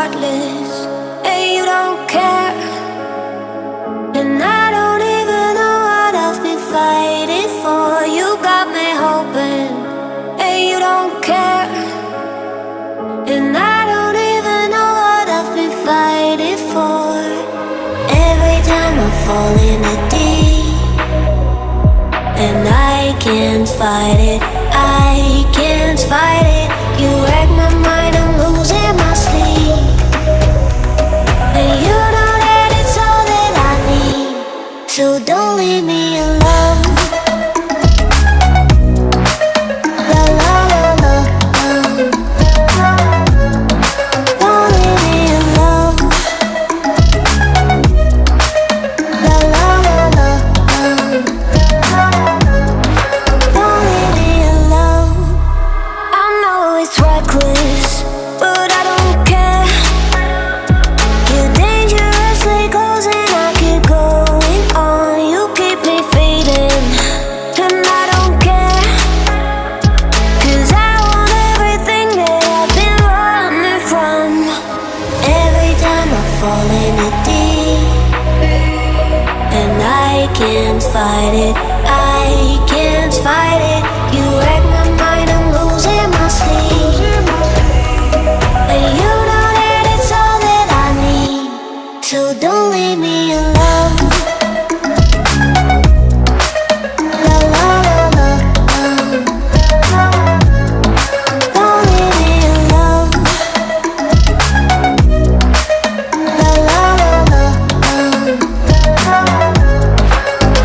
heartless, and you don't care. And I don't even know what I've been fighting for. You got me hoping, and you don't care. And I don't even know what I've been fighting for. Every time I fall in a deep, and I can't fight it, I can't fight it. You wreck my mind, I'm losing my sleep. And you know that it's all that I need, so don't leave me alone. La la la la, don't leave me alone. La la la la, don't leave me alone. I know it's reckless, but I don't care. You're dangerously close and I keep going on. You keep me fading, and I don't care. 'Cause I want everything that I've been running from. Every time I fall in a deep, and I can't fight it, I can't fight it. You wreck my mind, I'm losing my sleep. And you know that it's all that I need, so don't leave me alone. La la la la, don't leave me alone. La la la la,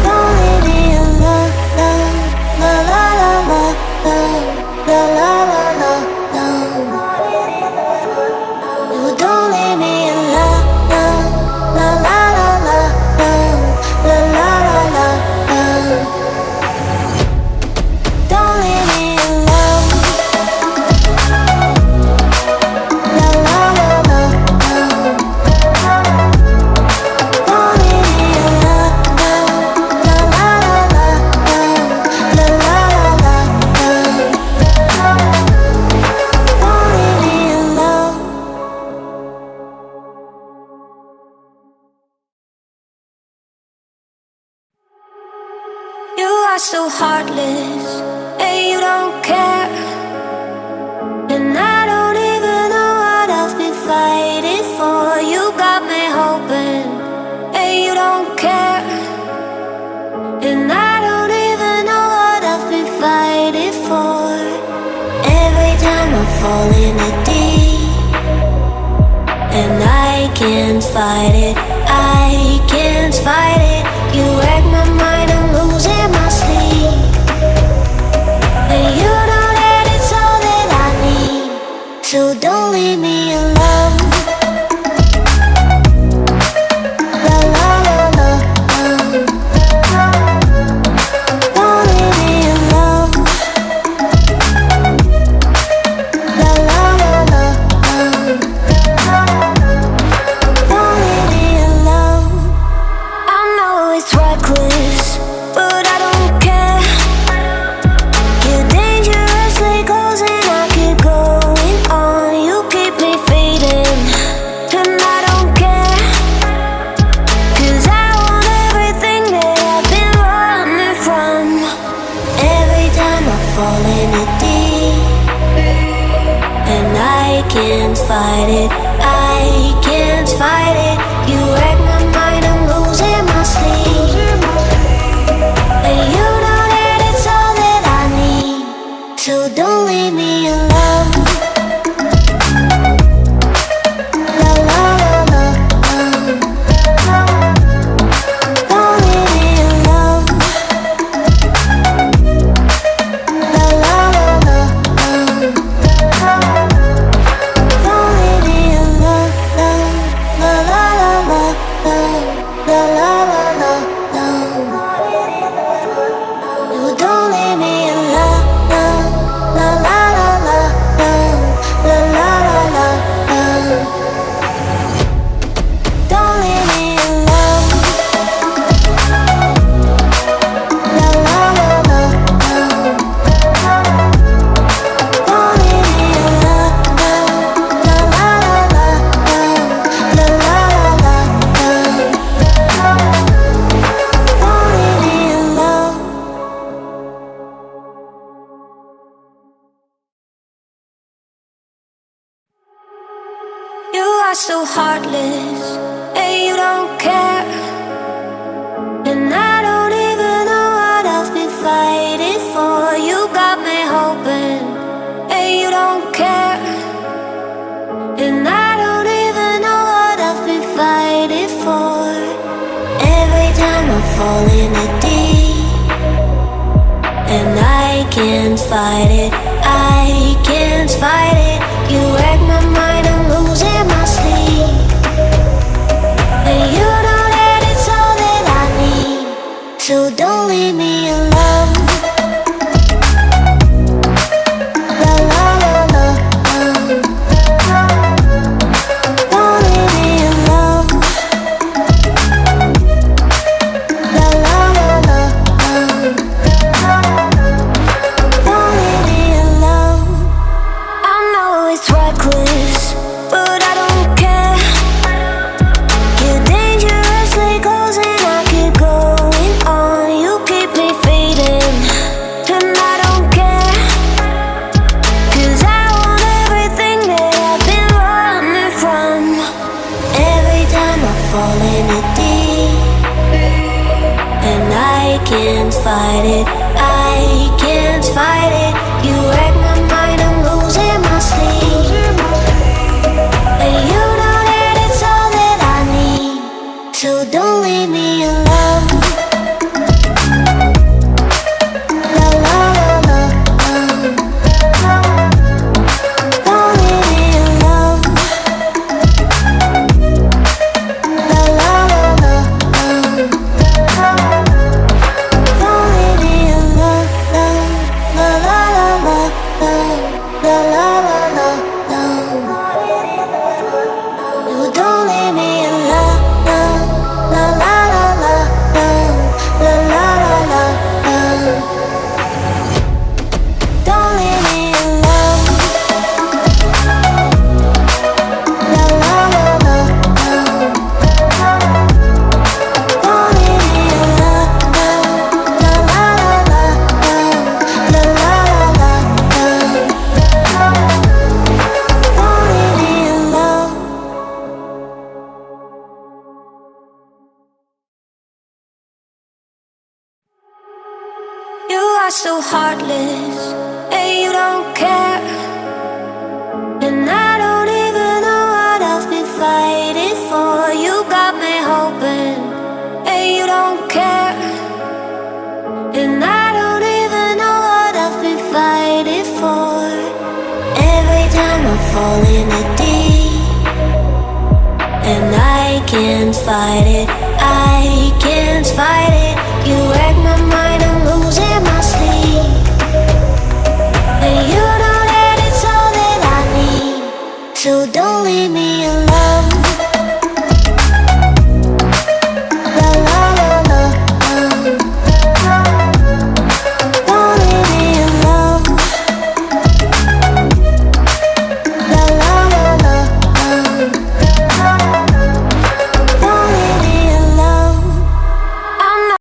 don't leave me alone. La la la la, la la la la, no, don't leave me alone. La la la la, la la la la, don't leave me alone. La la la la, don't leave me alone. La la la la, la la la la, don't leave me alone. You are so heartless, and you don't care. And I don't even know what I've been fighting for. You got me hoping, and you don't care. And I don't even know what I've been fighting for. Every time I fall in a deep, and I can't fight it, I can't fight it. You wreck my mind, I'm losing my sleep. And you know that it's all that I need, so don't leave me alone. La la la la, don't leave me alone. La la la la, don't leave me alone. I know it's reckless, but I don't care. You're dangerously close and I keep going on. You keep me fading, and I don't care. 'Cause I want everything that I've been running from. Every time I fall in a deep, and I can't fight it, I can't fight it. You wreck my mind, I'm losing my sleep. And you know that it's all that I need, so don't leave me alone. La la la la, don't leave me alone. La la la la, don't leave me alone. La la so heartless, and you don't care. And I don't even know what I've been fighting for. You got me hoping, and you don't care. And I don't even know what I've been fighting for. Every time I fall in a deep, and I can't fight it, I can't fight it. You wreck my mind, I'm losing my sleep. And you know that it's all that I need, so don't leave me alone. La la la la, don't leave me alone. La la la la, don't leave me alone. I know it's reckless, but I don't care. You're dangerously close and I keep going on. You keep me fading, and I don't care. 'Cause I want everything that I've been running from. Every time I fall in it deep, and I can't fight it, I can't fight it. You wreck my mind, I'm losing my sleep. And you know that it's all that I need, so don't leave me alone. La la la la, don't leave me alone. La la la la, don't leave me alone. La la la la, la la la la, no, don't leave me alone. La la la la, la la la la, don't leave me alone. La la la la, don't leave me alone. La la la la, la la la la, don't leave me alone. You are so heartless, and you don't care. And I don't even know what I've been fighting for. You got me hoping, and you don't care. And I don't even know what I've been fighting for. Every time I fall in a deep, and I can't fight it, I can't fight it. You wreck my mind,